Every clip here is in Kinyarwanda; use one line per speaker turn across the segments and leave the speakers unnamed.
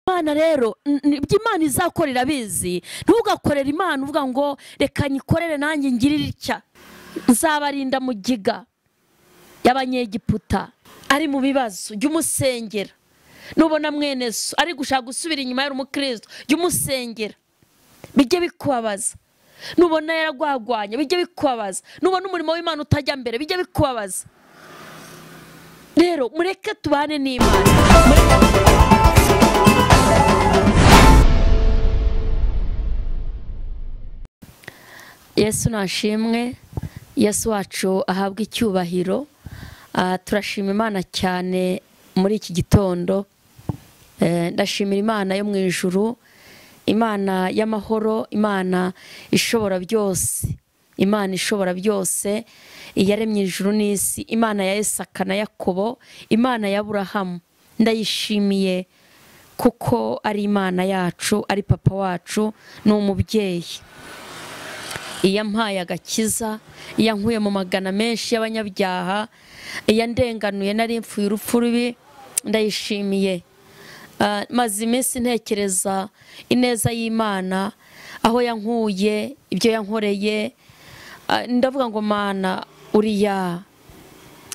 Imana rero Imana izakorera bizi, ntugakorera Imana uvuga ngo reka nyikorere nanjye ngirire icya. Nzabarinda mu giga y'Abanyegiputa ari mu bibazo, jya umusengera. Nubona mwene so ari gushaka gusubira inyuma yari umukristo, jya umusengera, bijye bikubabaza. Nubona yaragwagwanya, bijye bikubabaza. Nubona umurimo w'Imana utajya mbere, bijye bikubabaza. Rero mureke tubane n'Imana. Yesu nashimwe, Yesu wacu ahabwa icyubahiro. Turashima Imana cyane muri iki gitondo. Ndashimira Imana yo mu ijuru, Imana y'amahoro, Imana ishobora byose, Imana ishobora byose, iyaremye ijuru n'isi, Imana ya Isaka na Yakobo, Imana ya Aburahamu. Ndayishimiye kuko ari Imana yacu, ari papa wacu, ni umubyeyi. Iyampaye agakiza, iyankuye mu magana menshi y'abanyabyaha, iyandenganuye nari mfuye urupfu rubi, ndayishimiye. Maze iminsi ntekereza ineza y'Imana, aho yankuye, ibyo yankoreye. Ndavuga ngo Mana uriya.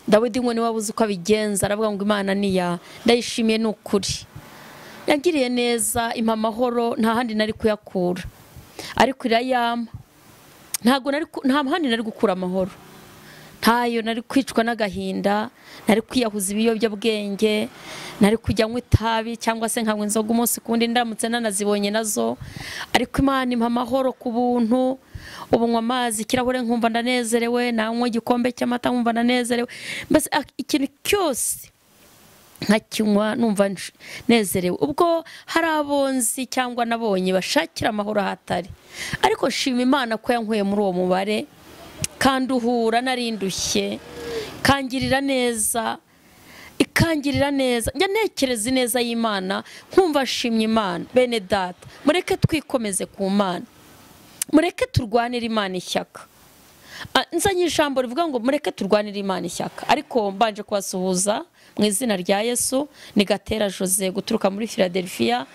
Dawidi ngo niwe wabuze uko abigenza, aravuga ngo Imana niya. Ndayishimiye ni ukuri, yagiriye neza, impa amahoro, nta handi nari kuyakura, ariko irayampa. Nta handi nari gukura amahoro, ntayo. Nari kwicwa n'agahinda, nari kwiyahuza ibiyobyabwenge, nari kujya nywa itabi cyangwa se nkanywa inzoga umunsi kundi ndamutse nanazibonye nazo, ariko Imana impa amahoro ku buntu. Ubu nywa amazi ikirahure nkumva ndanezerewe, nanywa igikombe cy'amata nkumva ndanezerewe. Mbese ikintu cyose nkakinywa numva nezerewe. Ubwo hari abonzi cyangwa nabonye bashakira amahoro ahatari, ariko shima Imana ko yankuye muri uwo mubare, kandi uhura narindushye, kangirira neza, ikangirira neza. Njya ntekereza ineza y'Imana nkumva shimye Imana. Bene data, mureke twikomeze ku Mana, mureke turwanire Imana ishyaka. Nzanye ijambo rivuga ngo mureke turwanire Imana ishyaka, ariko mbanje kubasuhuza mu izina rya Yesu. Ni Gatera Jose guturuka muri Philadelphia.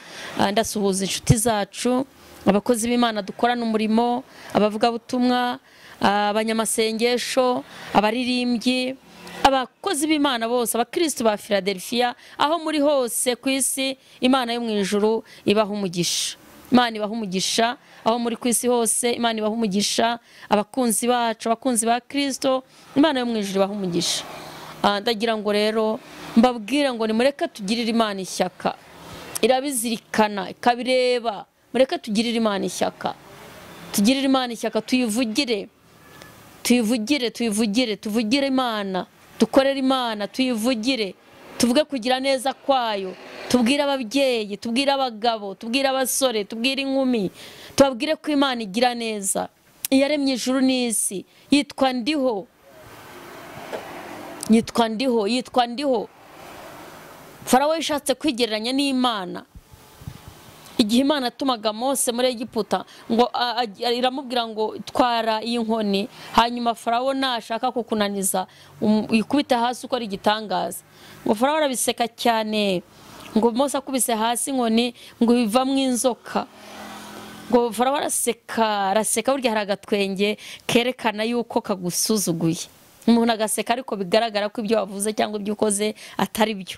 Ndasuhuza inshuti zacu, abakozi b'Imana dukorana umurimo, abavuga butumwa, abanyamasengesho, abaririmbyi, abakozi b'Imana bose, abakristo ba Philadelphia, aho muri hose ku isi. Imana yo mu ijuru ibaha umugisha, Imana ibaha umugisha aho muri ku isi hose. Imana ibaha umugisha, abakunzi bacu, abakunzi ba Kristo, Imana yo mu ijuru ibaha umugisha. Ndagira ngo rero mbabwire ngo nimureke tugirire Imana ishyaka, irabizirikana ikabireba. Mureke tugirire Imana ishyaka, tugirire Imana ishyaka, tuyivugire, tuyivugire, tuyivugire, tuvugire Imana, dukorere Imana, tuyivugire, tuvuge kugira neza kwayo, tubwire ababyeyi, tubwire abagabo, tubwire abasore, tubwire inkumi, tubabwire ko Imana igira neza, iyaremye ijuru n'isi. Yitwa Ndiho, yitwa Ndiho, yitwa Ndiho. Farawo yashatse kwigereranya n'Imana igihe Imana atumaga Mose muri Egiputa, ngo iramubwira ngo twara iyi nkoni, hanyuma Farawo nashaka kukunaniza ikubita hasi uko ari igitangaza. Ngo Farawo arabiseka cyane, ngo Mose akubise hasi inkoni ngo bivamwo inzoka. Ngo Farawo araseka, burya hari agatwenge kerekana yuko kagusuzuguye. Umuntu agaseka ariko bigaragara ko ibyo wavuze cyangwa ibyo ukoze atari byo.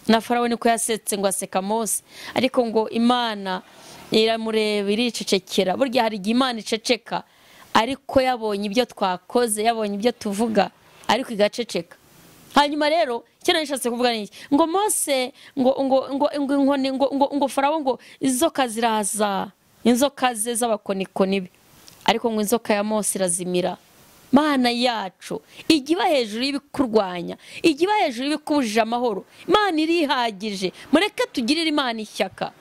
Na Farawo niko yasetse ngo aseka Mose, ariko ngo Imana iramureba iricecekera. Burya hari igihe Imana iceceka, ariko yabonye ibyo twakoze, yabonye ibyo tuvuga, ariko igaceceka. Hanyuma rero cyane nishatse kuvuga niki, ngo Mose ngo Farawo ngo inzoka ziraza, inzoka ze z'abakonikoni be, ariko ngo inzoka ya Mose irazimira. Mana yacu igiba hejuru y'ibikurwanya, igiba hejuru y'ibikubujije amahoro. Imana irihagije, mureke tugirire Imana ishyaka,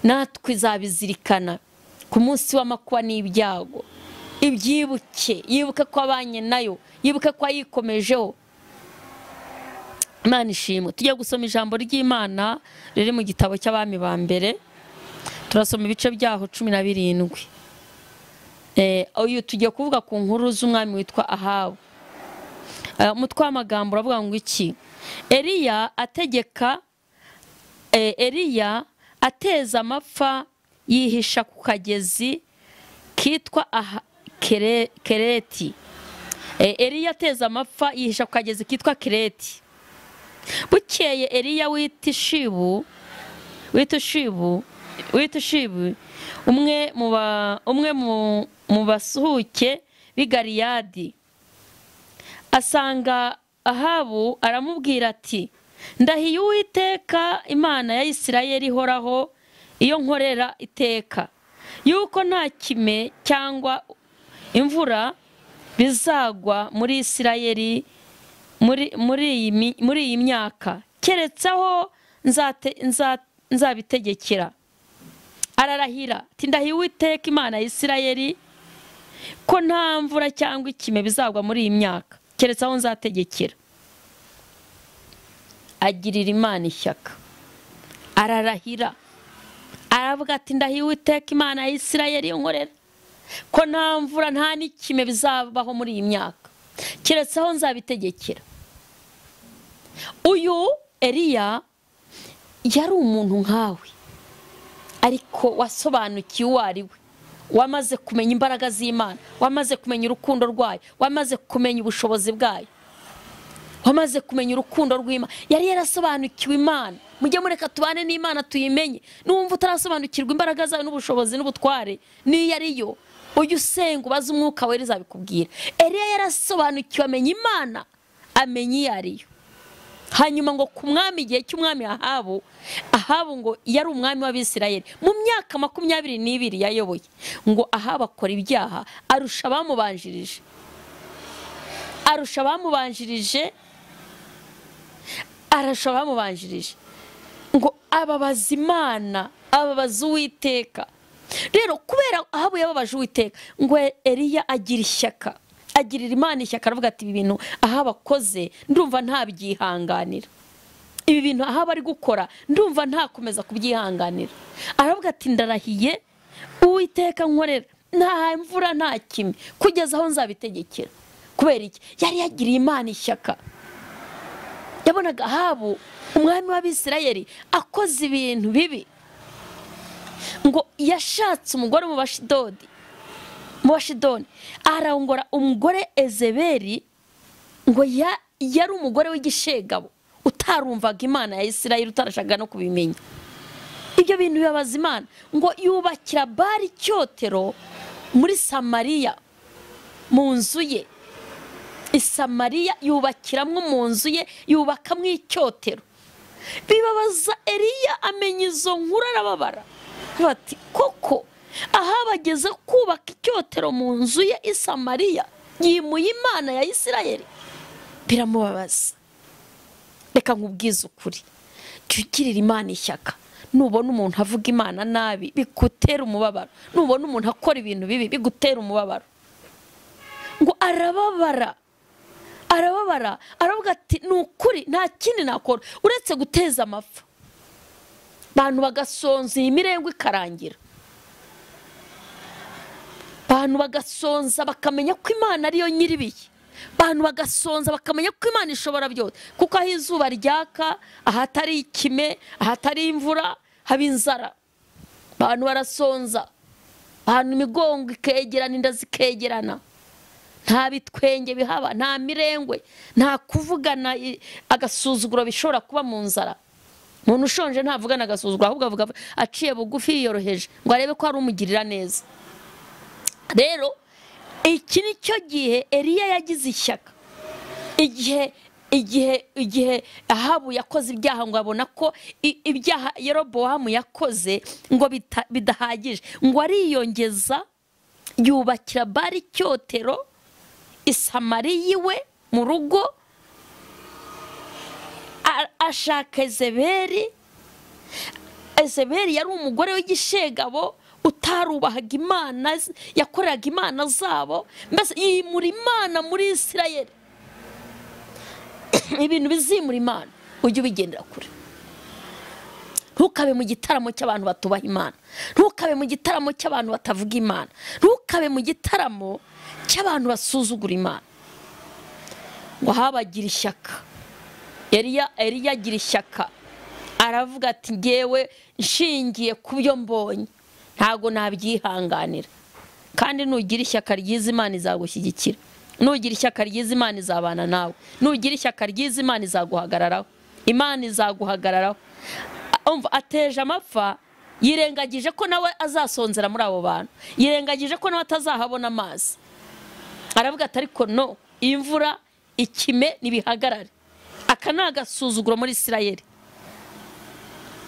natwe izabizirikana ku munsi w'amakuba n'ibyago. Ibyibuke, yibuke ko abanye nayo, yibuke ko ayikomejeho. Imana ishimwe. Tujya gusoma ijambo ry'Imana riri mu gitabo cy'Abami ba mbere, turasoma ibice byaho 17. Uyu tugiye kuvuga ku nkuru z'umwami witwa Ahabu. Umutwe w'amagambo uravuga ngo iki? Eliya ateza amapfa yihisha ku kagezi kitwa Kereti. Eliya ateza amapfa yihisha ku kagezi kitwa Kereti. Bukeye Eliya wita Ishibu umwe mu basuhuke b'i Galiyadi asanga Ahabu, aramubwira ati ndahiye Uwiteka Imana ya Isirayeli ihoraho iyo nkorera iteka yuko nta kime cyangwa imvura bizagwa muri Isirayeli muri iyi myaka keretse aho nzabitegekera. Ararahira ati ndahiye Uwiteka Imana ya Isirayeli ko nta mvura cyangwa ikime bizagwa muri iyi myaka keretse aho nzategekera. Agirira Imana ishyaka, ararahira aravuga ati ndahiye Uwiteka Imana ya Isirayeli nkorera ko nta mvura nta n'ikime bizabaho muri iyi myaka keretse aho nzabitegekera. Uyu Eliya yari umuntu nkawe, ariko wasobanukiwe uwo ari we, wamaze kumenya imbaraga z'Imana, wamaze kumenya urukundo rwayo, wamaze kumenya ubushobozi bwayo, wamaze kumenya urukundo rw'Imana. Yari yarasobanukiwe Imana. Mujye mureka tubane n'Imana tuyimenye. Numva utarasobanukirwa imbaraga zayo n'ubushobozi n'ubutware niyo ariyo, ujye usenga ubaze Umwuka Wera izabikubwira. Eliya yarasobanukiwe amenya Imana, amenya iyo ariyo. Hanyuma ngo ku mwami, igihe cy'umwami Ahabu ngo yari umwami w'Abisirayeli mu myaka 22 yayoboye, ngo Ahabu akora ibyaha arusha abamubanjirije ngo ababaza Imana, ababaza Uwiteka. Rero kubera Ahabu yababaje Uwiteka, ngo Eliya agira ishyaka, agirira Imana ishyaka, aravuga ati ibi bintu Ahabu akoze ndumva ntabyihanganira, ibi bintu Ahabu ari gukora ndumva ntakomeza kubyihanganira. Aravuga ati ndarahiye Uwiteka nkorera nta mvura nta kimwe kugeza aho nzabitegekera. Kubera iki? Yari yagiriye Imana ishyaka. Yabonaga Ahabu umwami w'Abisirayeli akoze ibintu bibi, ngo yashatse umugore mu Bashidoni arangora umugore Ezeberi, ngo yari umugore w'igishegabo utarumvaga Imana ya Isirayeli, utarashaka no kubimenya. Ibyo bintu bibabaza Imana, ngo yubakira Bali icyotero muri Samariya mu nzu ye. Isamariya yubakiramo mu nzu ye, yubakamwo icyotero. Bibabaza Eliya, amenya izo nkuru arababara. Bati koko Ahabu ageze kubaka icyotero mu nzu ye i Samariya, yimuye Imana ya Isirayeli. Biramubabaza. Reka nkubwize ukuri, jya ugirira Imana ishyaka. Nubona umuntu avuga Imana nabi bigutera umubabaro, nubona umuntu akora ibintu bibi bigutera umubabaro. Ngo arababara, aravuga ati ni ukuri nta kindi nakora uretse guteza amapfa. Abantu bagasonza, imirengwe ikarangira. Abantu bagasonza bakamenya ko Imana ariyo nyiribiye. Abantu bagasonza bakamenya ko Imana ishobora byose, kuko aho izuba ryaka, ahatari ikime, ahatari imvura, haba inzara. Abantu barasonza, abantu imigongo ikegerana, inda zikegerana, nta bitwenge bihaba, nta mirengwe, nta kuvugana agasuzuguro bishobora kuba mu nzara. Umuntu ushonje ntavugana agasuzuguro, ahubwo avuga aciye bugufi yiyoroheje ngo arebe ko ari umugirira neza. Rero iki ni cyo gihe Eliya yagize ishyaka. Igihe Ahabu yakoze ibyaha, ngo abona ko ibyaha Yerobowamu yakoze ngo bidahagije, ngo ariyongeza yubakira Bali icyotero i Samariya iwe mu rugo, ashaka Ezeberi. Ezeberi yari umugore w'igishegabo utarubahaga Imana, yakoreraga imana zabo, mbese yimura Imana muri Isirayeli. Ibintu bizimura Imana ujye ubigendera kure. Ntukabe mu gitaramo cy'abantu batubaha Imana, ntukabe mu gitaramo cy'abantu batavuga Imana, ntukabe mu gitaramo cy'abantu basuzugura Imana. Ngo Ahabu agira ishyaka, Eliya agira ishyaka, aravuga ati ngewe nshingiye ku byo mbonye ntago nabyihanganira. Kandi nugira ishyaka ryiza Imana izagushyigikira, nugira ishyaka ryiza Imana izabana nawe, nugira ishyaka ryiza Imana izaguhagararaho, Imana izaguhagararaho. Ateje amapfa, yirengagije ko nawe azasonzera muri abo bantu, yirengagije ko nawe atazahabona amazi. Aravuga ati ariko no, imvura ikime nibihagarare. Aka ni agasuzuguro muri Isirayeli.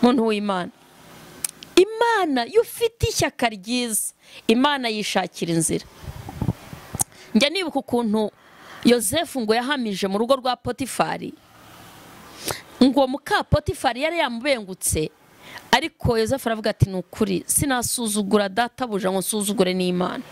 Muntu w'Imana, Imana yufite ishyaka ryiza, Imana yishakira inzira. Njya nibuka ukuntu Yosefu ngo yahamije mu rugo rwa Potifari, ngo muka Potifari yari yamubengutse, ariko Yosefu aravuga ati nukuri sinasuzugura databuja ngo nsuzugure n'Imana.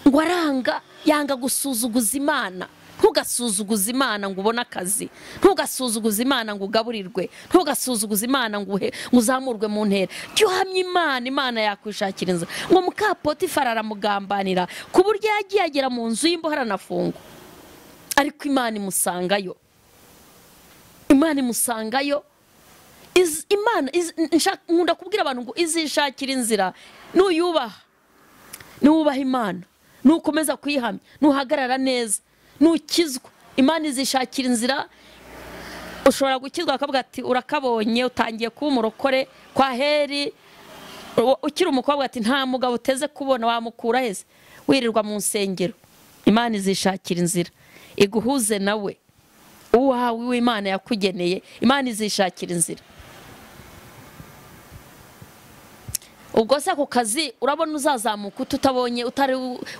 Ngo aranga yanga gusuzuguza Imana. Ntugasuzuguza Imana ngo ubone akazi, ntugasuzuguza Imana ngo ugaburirwe, ntugasuzuguza Imana ngo uzamurwe mu ntera. Cyo hamye Imana, Imana yakwishakira inzira. Ngo muka Potifari aramugambanira ku buryo yagiye agera mu nzu y'imbohe aranafungwa, ariko Imana imusangayo. Imana imusangayo. Imana nkunda kubwira abantu ngo izishakira inzira. Nuyubaha, nubaha Imana, nukomeza kuyihamya, nuhagarara neza, nukizwa, Imana izishakira inzira. Ushobora gukizwa akavuga ati urakabonye, utangiye kuba umurokore kwa Heri, ukiri umukobwa ati nta mugabo uteze kubona, wamukura heze wirirwa mu nsengero. Imana izishakira inzira iguhuze nawe, uwawe w'Imana yakugeneye. Imana izishakira inzira. Ubwo se ku kazi urabona uzazamuka utabonye,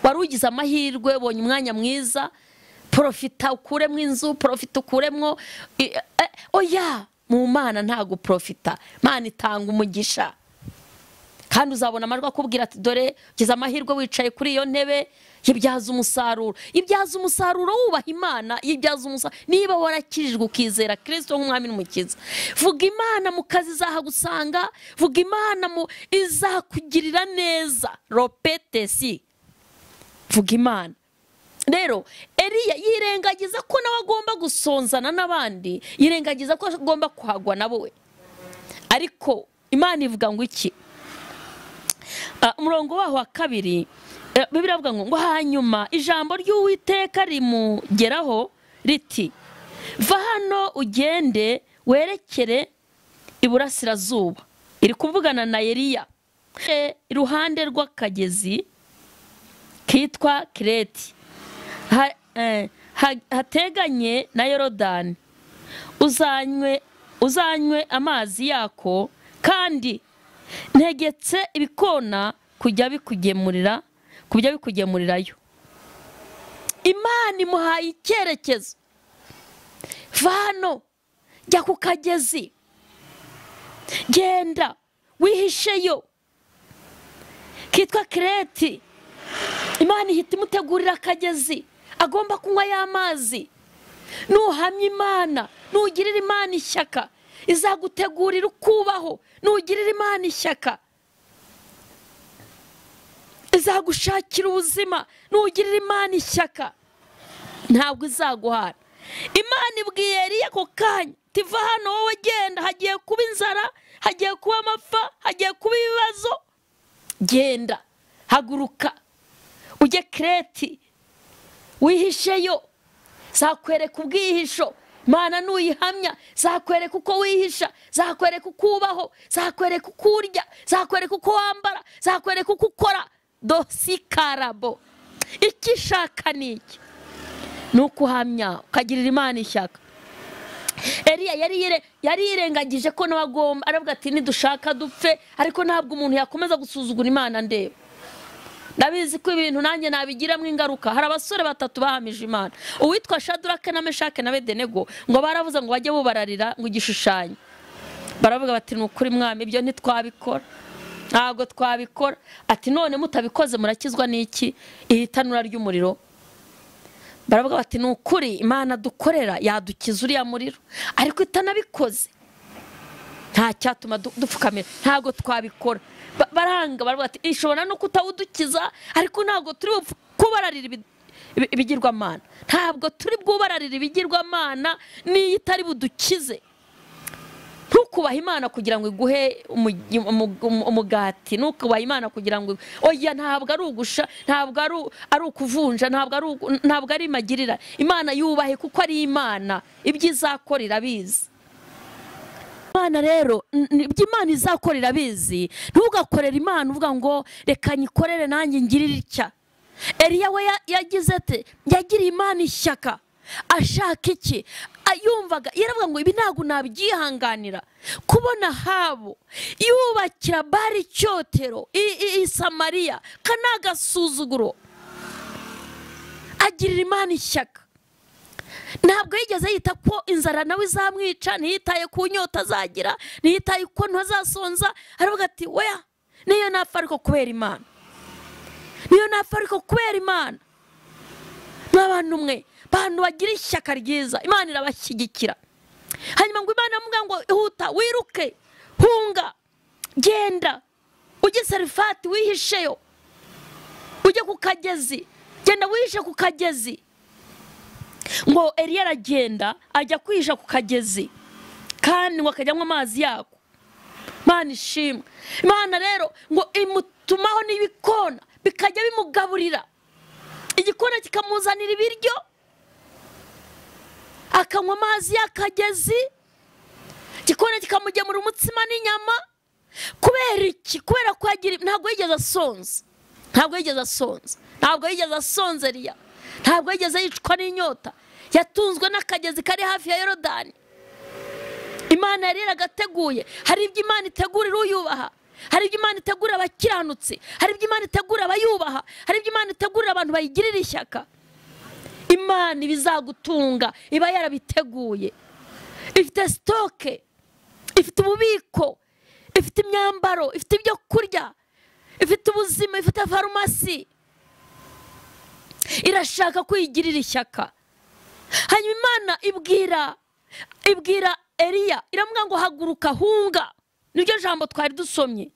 wari ugize amahirwe, ubonye umwanya mwiza, profita ukuremwo inzu, profita ukuremwo oya, mu Mana ntago profita. Mana itanga umugisha, kandi uzabona amajwi akubwira ati dore ugize amahirwe wicaye kuri iyo ntebe. Yibyaza umusaruro, ibyaza umusaruro wubaha Imana, yibyaza umusaruro. Niba warakijijwe ukizera Kristo nk'umwami n'umukiza, vuga Imana mu kazi izahagusanga, vuga Imana izakugirira neza. Ropetesi, vuga Imana. Rero Eliya yirengagiza ko nawe agomba gusonzana n'abandi, yirengagiza ko agomba kuhagwa nabo we. Ariko Imana ivuga ngo iki? Umurongo waho wa 2 Bibiliya ivuga ngo hanyuma ijambo ry'Uwiteka rimugeraho riti, va hano ugende werekere iburasirazuba. Iri kuvugana na Eliya iruhande rw'akagezi kitwa Kireti, hateganye na Yorodani. Uzanywe amazi yako, kandi ntegetse ibikona kujya bikugemurirayo. Imana imuhaye icyerekezo. Vano, jya ku kagezi, genda wihisheyo kitwa Kireti. Imana ihita imutegurira akagezi agomba kunywa y'amazi. Nuhamya Imana, nugirira Imana ishyaka, izagutegurira ukubaho. Nugirira Imana ishyaka, izagushakira ubuzima. Nugirira Imana ishyaka, ntabwo izaguhana. Imana ibwiye Eliya ako kanya, tiva hano wowe genda, hagiye kuba inzara, hagiye kuba amapfa, hagiye kuba ibibazo. Genda, haguruka ujye Kireti, wihisheyo, zakwereka ubwihisho. Imana nuyihamya zakwereka uko wihisha, zakwereka uko ubaho, zakwereka uko urya, zakwereka uko wambara, zakwereka uko ukora. Dosikarabo, ikishaka niki nukuhamya ukagirira Imana ishyaka. Eliya yari yirengagije ko nabagomba, aravuga ati nidushaka dupfe, ariko ntabwo umuntu yakomeza gusuzugura Imana. Ndeba ndabizi ko ibintu nanjye nabigiramo ingaruka. Hari abasore 3 bahamije Imana, uwitwa Shadraka na Meshake na Abedenego, ngo baravuze ngo bajye bubararira ngo igishushanyo. Baravuga bati nukuri mwami, ibyo ntitwabikora, ntabwo twabikora. Ati none mutabikoze murakizwa n'iki? Ihitanura ry'umuriro. Baravuga bati nukuri Imana dukorera yadukiza uriya muriro, ariko itanabikoze nta cyatuma dupfukamira, ntabwo twabikora. Baranga, baravuga ati ishobora no kutawudukiza, ariko ntabwo turi kubararira ibigirwamana, ntabwo turi bwubararira ibigirwamana niyo itari budukize. ntukubaha Imana kugira ngo iguhe umugati, ntukubaha Imana kugira ngo oya, ntabwo ari ugusha, ntabwo ari ukuvunja, ntabwo ari magirira. Imana yubahe kuko ari Imana, ibyo izakora irabizi. Imana rero ibyo Imana izakora irabizi. Ntugakorere Imana uvuga ngo reka nyikorere nanjye ngirire icya. Eliya we yagize ate? Yagiriye Imana ishyaka. Ashaka iki? Ayumvaga yaravuga ngo ibi ntabwo nabyihanganira kubona Ahabu yubakira Bali icyotero i Samariya, kanagasuzuguro. Agirira Imana ishyaka. Ntabwo yigeze yita ko inzara nawe izamwica, ntiyitaye ku nyota azagira, ntiyitaye ko ntazasonza. Aravuga ati weya, niyo napfa ariko kubera Imana, niyo napfa ariko kubera Imana. N'abantu mwe bantu bagira ishyaka ryiza, Imana irabashyigikira. Hanyuma ngo Imana amuga ngo ihuta, wiruke, hunga, genda ujye Sarifati, wihisheyo, ujye ku kagezi, genda wihishe ku kagezi. Ngo Eliya aragenda ajya kwihisha ku kagezi, kandi ngo akajyamo amazi yako. Imana ishimwe. Imana rero ngo imutumaho n'ibikona bikajya bimugaburira, igikona kikamuzanira ibiryo, akanywa amazi y'akagezi, igikona kikamugemura umutsima n'inyama. Kubera iki? Kubera ko ntabwo yigeze asonza, ntabwo yigeze asonza, ntabwo yigeze asonza Eliya, ntabwo yigeze yicwa n'inyota. Yatunzwe n'akagezi kari hafi ya Yorodani. Imana yari yaragateguye. Hari ibyo Imana itegurira uyubaha, hari ibyo Imana itegurira abakiranutsi, hari ibyo Imana itegurira abayubaha, hari ibyo Imana itegurira abantu bayigirira ishyaka. Imana ibizagutunga iba yarabiteguye. Ifite stoke, ifite ububiko, ifite imyambaro, ifite ibyo kurya, ifite ubuzima, ifite farumasi. Irashaka kuyigirira ishyaka. Hanyuma Imana ibwira Eliya, iramubwira ngo haguruka, hunga. Niryo jambo twari dusomye.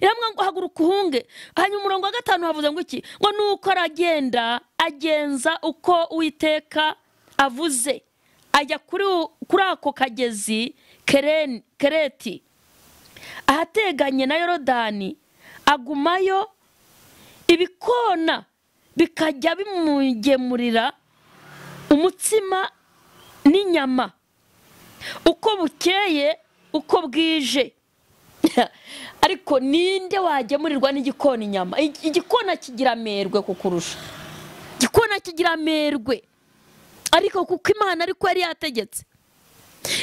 Iramubwira ngo haguruka uhunge. Hanyuma umurongo wa 5 havuze ngo iki? Ngo nuko aragenda agenza uko Uwiteka avuze, ajya kuri ako kagezi Kereti, ahateganye na Yorodani, agumayo. Ibikona bikajya bimugemurira umutsima n'inyama uko bukeye uko bwije. Ariko ninde wagemurirwa n'igikona inyama? Igikona kigira amerwe kukurusha, igikona kigira amerwe. Ariko kuko Imana ariko yari yategetse,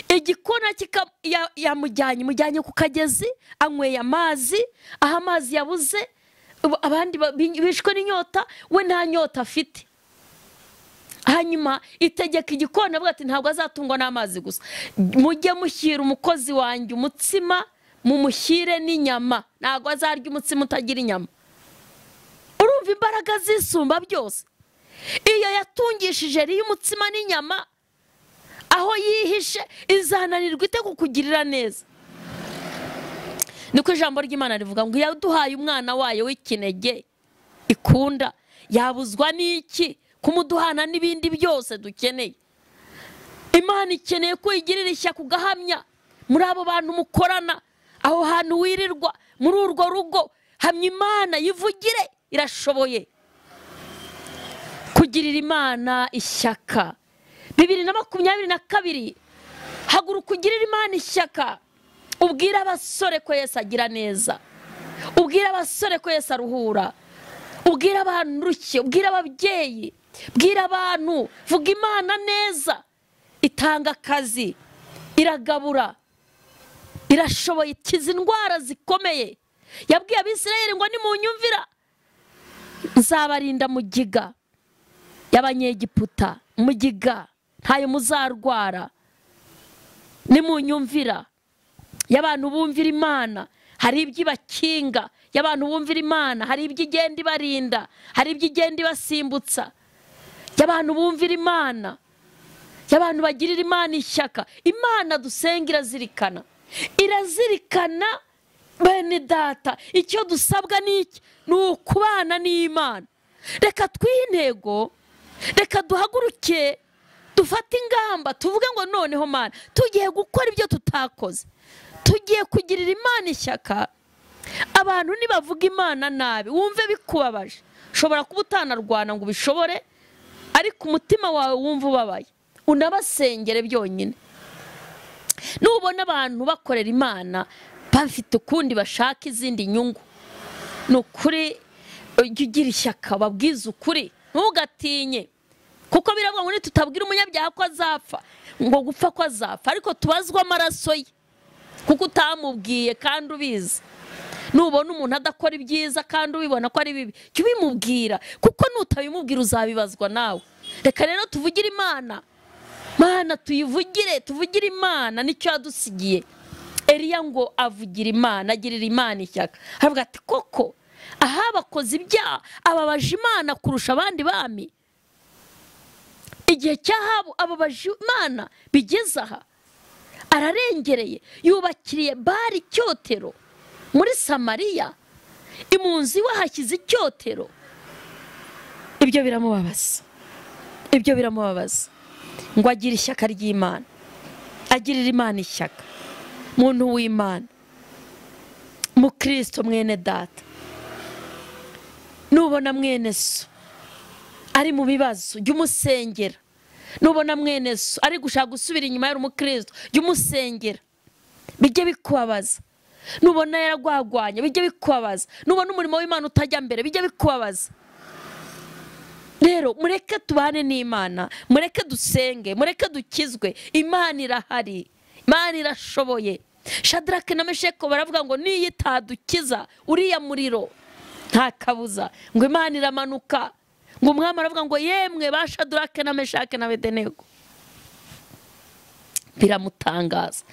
igikona mujyanye ku kagezi, anyweye amazi, aho amazi yabuze. Abandi bishwe n'inyota, we nta nyota afite. Hanyuma itegeka igikona avuga ati ntabwo azatungwa n'amazi gusa, mujye mushyira umukozi wanjye umutsima, mumushyire n'inyama. Ntabwo azarya umutsima utagira inyama. Urumva imbaraga zisumba byose. Iyo yatungishije Eliya umutsima n'inyama, aho yihishe izananirwa ite kukugirira neza? Niko ijambo ry'Imana rivuga ngo yaduhaye umwana wayo w'ikinege ikunda, yabuzwa n'iki kumuduhana n'ibindi byose dukeneye? Imana ikeneye ko igirira ishyaka ugahamya muri abo bantu mukorana, aho hantu wirirwa, muri urwo rugo. Hamya Imana, yivugire, irashoboye kugirira Imana ishyaka. 2022 haguruka ugirira Imana ishyaka. Ubwira abasore ko Yesu agira neza, ubwira abasore ko Yesu aruhura, ubwira abantu rushye, ubwira ababyeyi, bwira abantu, vuga Imana neza. Itanga akazi, iragabura, irashoboye, ikiza indwara zikomeye. Yabwiye Abisirayeli ngo nimunyumvira nzabarinda mugiga y'Abanyegiputa, mugiga ntayo muzarwara. Nimunyumvira y'abantu bumvira Imana, hari ibyo ibakinga. Y'abantu bumvira Imana, hari ibyo igenda ibarinda, hari ibyo igenda ibasimbutsa. Y'abantu bumvira Imana, y'abantu bagirira Imana ishyaka. Imana dusenga irazirikana, irazirikana. Bene data, icyo dusabwa n'iki? Ni ukubana n'Imana. Reka twihe intego, reka duhaguruke dufate ingamba tuvuge ngo noneho Mana tugiye gukora ibyo tutakoze, tugiye kugirira Imana ishyaka. Abantu nibavuga Imana nabi wumve bikubabaje, ushobora kuba utanarwana ngo ubishobore, ariko umutima wawe wumva ubabaye, unabasengere byonyine. Nubona abantu bakorera Imana bafite ukundi bashaka izindi nyungu, nukuri ugira ishyaka, babwiza ukuri, ntugatinye. Kuko biravuga ngo tutabwira umunyabyaha ko azapfa, ngo gupfa ko azapfa, ariko tubazwa amaraso ye, kuko utamubwiye kandi ubizi. Nubona umuntu adakora ibyiza kandi ubibona ko ari bibi, cyo ubimubwira, kuko nutabimubwira uzabibazwa nawe. Reka rero tuvugire Imana, Mana tuyivugire, tuvugire Imana, nicyo yadusigiye. Eliya ngo avugira Imana, agirira Imana ishyaka, aravuga ati koko aha bakoze ibyaha ababaje Imana kurusha abandi bami. Igihe cy'Ahabu ababaje Imana bigeze aha, ararengereye, yubakiriye Bali icyotero muri Samariya, imunzi we hashyize icyotero. Ibyo biramubabaza, ibyo biramubabaza. Ngo agire ishyaka ry'Imana, agirira Imana ishyaka. Muntu w'Imana, mu Kristo mwene data, nubona mwene so ari mu bibazo jya umusengera. Nubona mwene so ari gushaka gusubira inyuma y'uri umukristo jya umusengera, bijye bikubabaza. Nubona yaragwagwanya bijye bikubabaza. Nubona umurimo w'Imana utajya mbere bijye bikubabaza. Rero mureke tubane n'Imana, mureke dusenge, mureke dukizwe. Imana irahari, Imana irashoboye. Shadrake na Mesheki baravuga ngo niyo itadukiza uriya muriro nta kabuza ngo Imana iramanuka. Ngo umwami aravuga ngo yemwe ba Shadrake na Meshaki na Abedenego. Biramutangaza,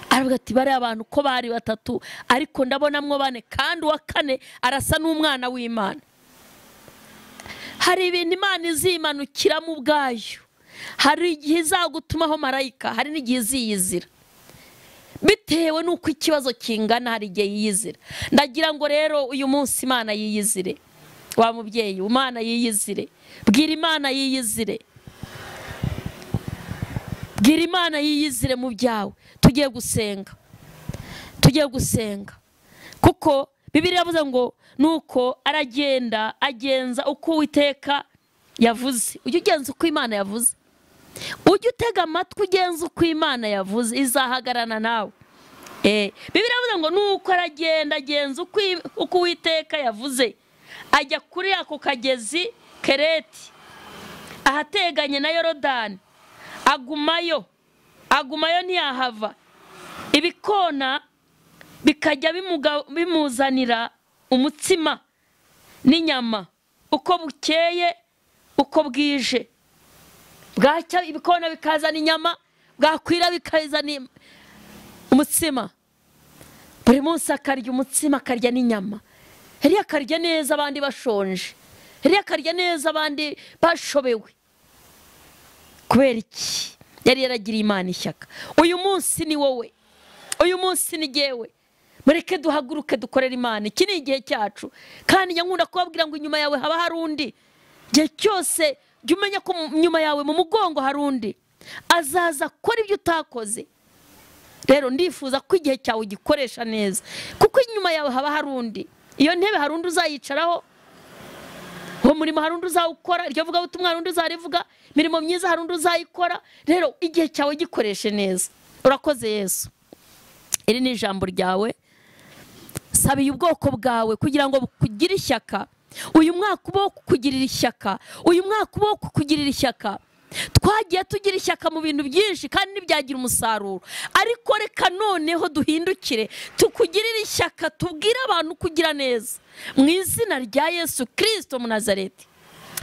aravuga ati bari abantu ko bari batatu, ariko ndabonamwo bane, kandi uwa kane arasa n'umwana w'Imana. Hari ibintu Imana izimanukiramo ubwayo, hari igihe izagutumaho marayika, hari n'igihe iziyizira bitewe n'uko ikibazo kingana, hari igihe yiyizira. Ndagira ngo rero uyu munsi Imana yiyizire. Wa mubyeyi, Imana yiyizire, bwira Imana yiyizire, bwira Imana yiyizire mu byawe. Tugiye gusenga, tugiye gusenga, kuko Bibiliya yavuze ngo nuko aragenda agenza uko Uwiteka yavuze. Ujye ugenza uko Imana yavuze, ujye utega amatwi ugenza uko Imana yavuze, izahagarana nawe. Bibiliya yavuze ngo nuko aragenda agenza uko Uwiteka yavuze, ajya kuri ako kagezi Kereti ahateganye na Yorodani, agumayo ntiyahava. Ibikona bikajya bimuzanira umutsima n'inyama uko bukeye uko bwije. Bwacya ibikona bikazana inyama, bwakwira bikazana umutsima. Buri munsi akarya umutsima, akarya n'inyama. Eliya akarya neza abandi bashonje, Eliya akarya neza abandi bashobewe. Kubera iki? Yari yaragiriye Imana ishyaka. Uyu munsi ni wowe, uyu munsi ni jyewe. Mureke duhaguruke dukorera Imana. Iki ni igihe cyacu, kandi nkunda kubabwira ngo inyuma yawe haba hari undi. Igihe cyose jya umenya ko inyuma yawe mu mugongo hari undi azaza akora ibyo utakoze. Rero ndifuza ko igihe cyawe ugikoresha neza, kuko inyuma yawe haba hari undi. Iyo ntebe hari undi uzayicaraho, uwo murimo hari undi uzawukora, iryo vuga butumwa hari undi uzarivuga, imirimo myiza hari undi uzayikora. Rero igihe cyawe gikoreshe neza. Urakoze Yesu, iri ni ijambo ryawe. Sabiye ubwoko bwawe kugira ngo bukugire ishyaka. Uyu mwaka ubo kukugirira ishyaka, uyu mwaka ubo kukugirira ishyaka. Twagiye tugira ishyaka mu bintu byinshi kandi ntibyagira umusaruro, ariko reka noneho duhindukire tukugirire ishyaka, tubwire abantu kugira neza mu izina rya Yesu Kristo mu Nazareti.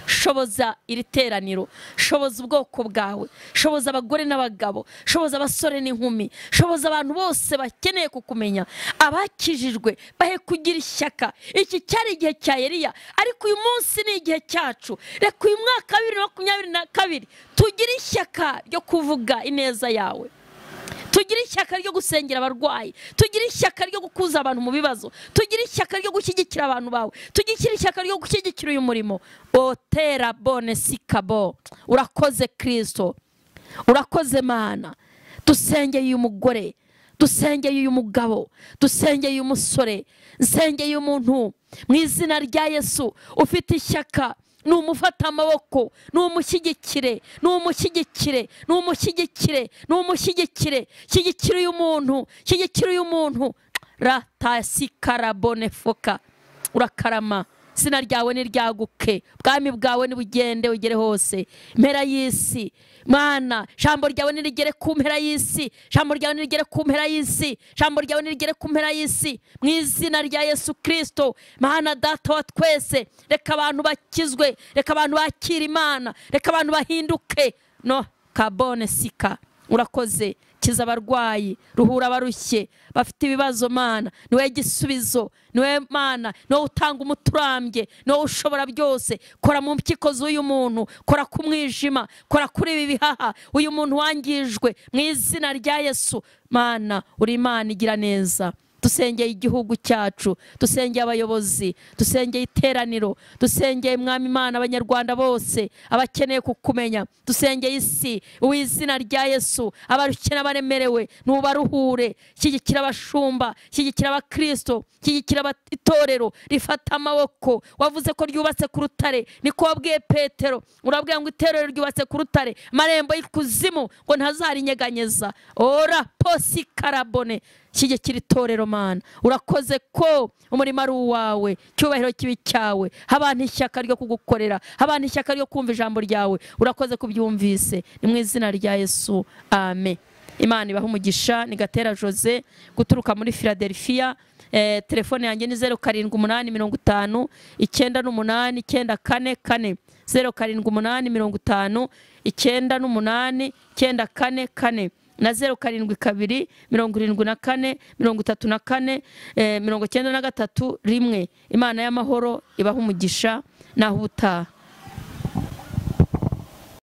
Shoboza iri teraniro, shoboza ubwoko bwawe, shoboza abagore n'abagabo, shoboza abasore n'inkumi, shoboza abantu bose bakeneye kukumenya, abakijijwe bahe kugira ishyaka. Iki cyari igihe cya Eliya, ariko uyu munsi ni igihe cyacu. Reka uyu mwaka 2022 tugire ishyaka ryo kuvuga ineza yawe, tugire ishyaka ryo gusengera abarwayi, tugire ishyaka ryo gukuza abantu mu bibazo, tugire ishyaka ryo gushyigikira abantu bawe, tugire ishyaka ryo gushyigikira uyu murimo. Otera bone sikabo. Urakoze Kristo, urakoze Mana. Dusengeye uyu mugore, dusengeye uyu mugabo, dusengeye uyu musore, nsengeye umuntu mu izina rya Yesu ufite ishyaka. Numufata amaboko, numushyigikire, numushyigikire, numushyigikire, numushyigikire. Shyigikira uyu muntu, shyigikira uyu muntu. Ratasikarabone foka. Urakarama, izina ryawe niryaguke, bwami bwawe nibugende ugere hose. Impera y'isi Mana, jambo ryawe nirigere ku mpera y'isi, jambo ryawe nirigere ku mpera y'isi, jambo ryawe nirigere ku mpera y'isi, mu izina rya Yesu Kristo. Mana data wa twese, reka abantu bakizwe, reka abantu bakira Imana, reka abantu bahinduke. No kabone sika. Urakoze, kiza abarwayi, ruhura abarushye bafite ibibazo Mana. Niwe gisubizo, niwe Mana, niwe utanga umuturambye, niwe ushobora byose. Kora mu mpyiko z'uyu muntu, kora ku mwijima, kora kuri ibi bihaha uyu muntu wangijwe, mu izina rya Yesu. Mana, uri Imana igira neza. Dusengeye igihugu cyacu, dusengeye abayobozi, dusengeye iteraniro, dusengeye Mwami Imana abanyarwanda bose abakeneye kukumenya, dusengeye isi uw'izina rya Yesu. Abarukena baremerewe nubaruhure, shyigikira abashumba, shyigikira abakristo, shyigikira itorero rifata amaboko. Wavuze ko ryubatse ku rutare, niko wabwiye Petero, urabwira ngo itorero ryubatse ku rutare, marembo y'ikuzimu ngo ntazarinyeganyeza. Ora posi karabone, shyigikira itorero Mana. Urakoze ko umurimo ari uwawe, cyubahiro kibi cyawe. Habana ishyaka ryo kugukorera, habana ishyaka ryo kumva ijambo ryawe. Urakoze kubyumvise, ni mu izina rya Yesu, amen. Imana ibaha umugisha. Ni Gatera Jose guturuka muri Philadelphia. Telefone yanjye ni 0785 98 944, 0785 98 944 na 0722 74 34 93 1. Imana y'amahoro ibaha umugisha naho ubutaha.